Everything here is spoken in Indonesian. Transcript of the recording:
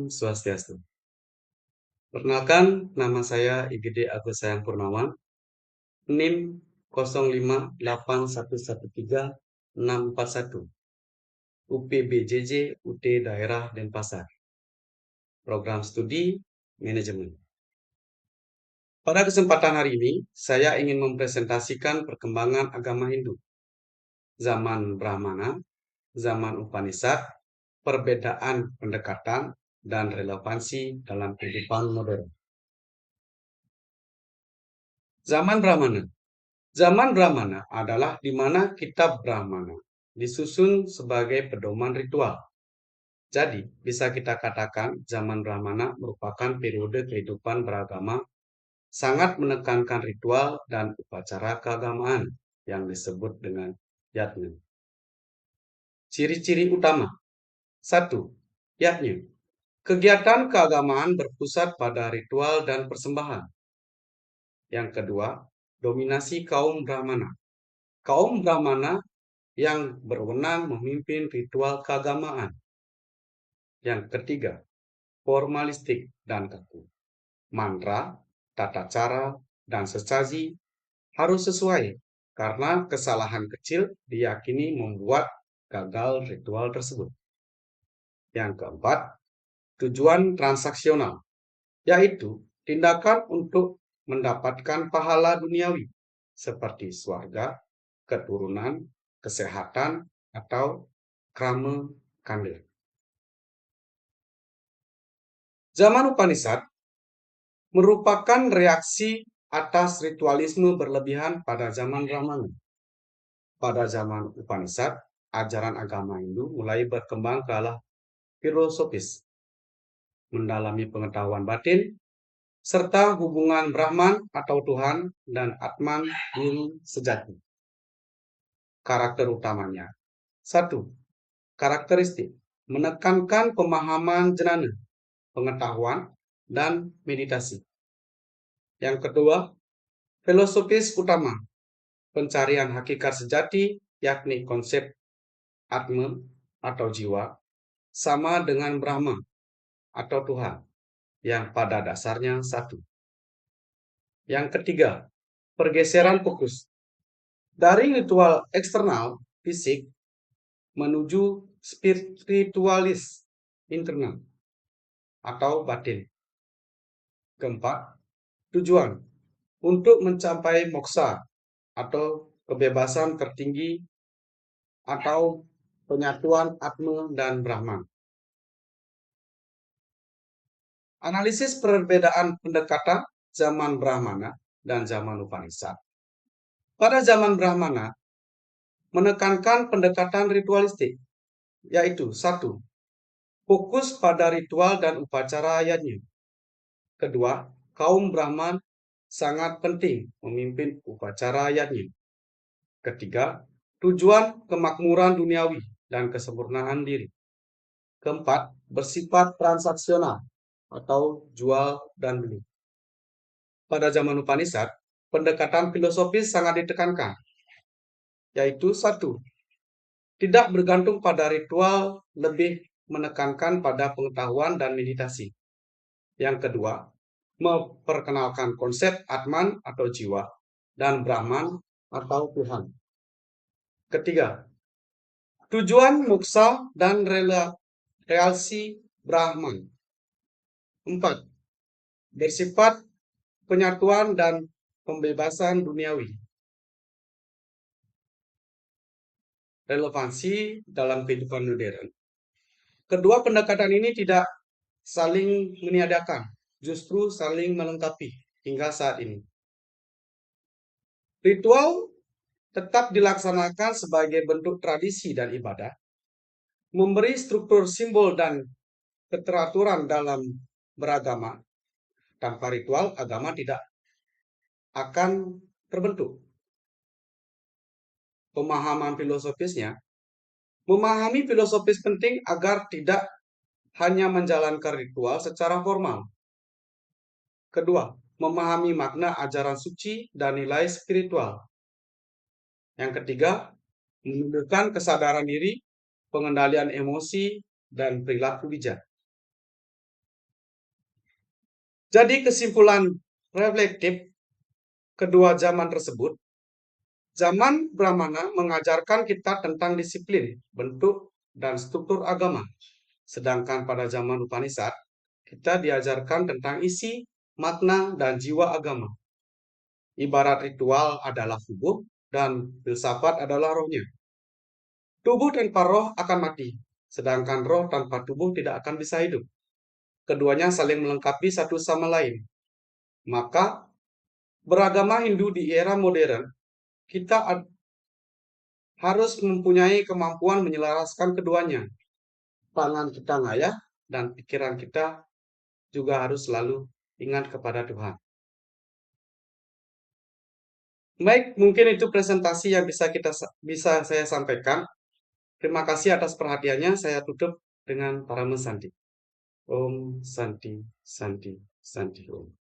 Swastiastu. Perkenalkan, nama saya IGD Agus Sayang Purnawan, NIM 0581136641, UPBJJ UT Daerah Denpasar, Program Studi Manajemen. Pada kesempatan hari ini, saya ingin mempresentasikan perkembangan agama Hindu, zaman Brahmana, zaman Upanishad, perbedaan pendekatan, dan relevansi dalam kehidupan modern. Zaman Brahmana. Zaman Brahmana adalah di mana kitab Brahmana disusun sebagai pedoman ritual. Jadi, bisa kita katakan zaman Brahmana merupakan periode kehidupan beragama sangat menekankan ritual dan upacara keagamaan yang disebut dengan yatna. Ciri-ciri utama. 1. Yatna. Kegiatan keagamaan berpusat pada ritual dan persembahan. Yang kedua, dominasi kaum Brahmana. Kaum Brahmana yang berwenang memimpin ritual keagamaan. Yang ketiga, formalistik dan kaku. Mantra, tata cara, dan sesaji harus sesuai karena kesalahan kecil diyakini membuat gagal ritual tersebut. Yang keempat, tujuan transaksional, yaitu tindakan untuk mendapatkan pahala duniawi seperti swarga, keturunan, kesehatan, atau krama kanda. Zaman Upanishad merupakan reaksi atas ritualisme berlebihan pada zaman Brahmana. Pada zaman Upanishad, ajaran agama Hindu mulai berkembang ke arah filosofis, mendalami pengetahuan batin, serta hubungan Brahman atau Tuhan dan Atman Guru sejati. Karakter utamanya. 1. Karakteristik. Menekankan pemahaman jnana, pengetahuan, dan meditasi. Yang kedua, filosofis utama. Pencarian hakikat sejati, yakni konsep Atma atau jiwa, sama dengan Brahma atau Tuhan, yang pada dasarnya satu. Yang ketiga, pergeseran fokus. Dari ritual eksternal, fisik, menuju spiritualis internal atau batin. Keempat, tujuan untuk mencapai moksa atau kebebasan tertinggi atau penyatuan Atma dan Brahman. Analisis perbedaan pendekatan zaman Brahmana dan zaman Upanishad. Pada zaman Brahmana, menekankan pendekatan ritualistik, yaitu 1. Fokus pada ritual dan upacara ayatnya. Kedua, kaum Brahman sangat penting memimpin upacara ayatnya. Ketiga, tujuan kemakmuran duniawi dan kesempurnaan diri. Keempat, bersifat transaksional atau jual dan beli. Pada zaman Upanishad, pendekatan filosofis sangat ditekankan, yaitu 1. Tidak bergantung pada ritual, lebih menekankan pada pengetahuan dan meditasi. Yang kedua, memperkenalkan konsep Atman atau jiwa dan Brahman atau Tuhan. Ketiga, tujuan moksa dan relasi Brahman. 4. Bersifat penyatuan dan pembebasan duniawi. Relevansi dalam kehidupan modern. Kedua pendekatan ini tidak saling meniadakan, justru saling melengkapi hingga saat ini. Ritual tetap dilaksanakan sebagai bentuk tradisi dan ibadah, memberi struktur simbol dan keteraturan dalam beragama. Tanpa ritual, agama tidak akan terbentuk. Pemahaman filosofisnya, memahami filosofis penting agar tidak hanya menjalankan ritual secara formal. Kedua, memahami makna ajaran suci dan nilai spiritual. Yang ketiga, menunjukkan kesadaran diri, pengendalian emosi, dan perilaku bijak. Jadi kesimpulan reflektif kedua zaman tersebut, zaman Brahmana mengajarkan kita tentang disiplin, bentuk, dan struktur agama. Sedangkan pada zaman Upanishad, kita diajarkan tentang isi, makna, dan jiwa agama. Ibarat ritual adalah tubuh dan filsafat adalah rohnya. Tubuh tanpa roh akan mati, sedangkan roh tanpa tubuh tidak akan bisa hidup. Keduanya saling melengkapi satu sama lain. Maka beragama Hindu di era modern, kita harus mempunyai kemampuan menyelaraskan keduanya. Tangan kita ngayah dan pikiran kita juga harus selalu ingat kepada Tuhan. Baik, mungkin itu presentasi yang bisa saya sampaikan. Terima kasih atas perhatiannya. Saya tutup dengan para Santi. Om Santi, Santi, Santi Om.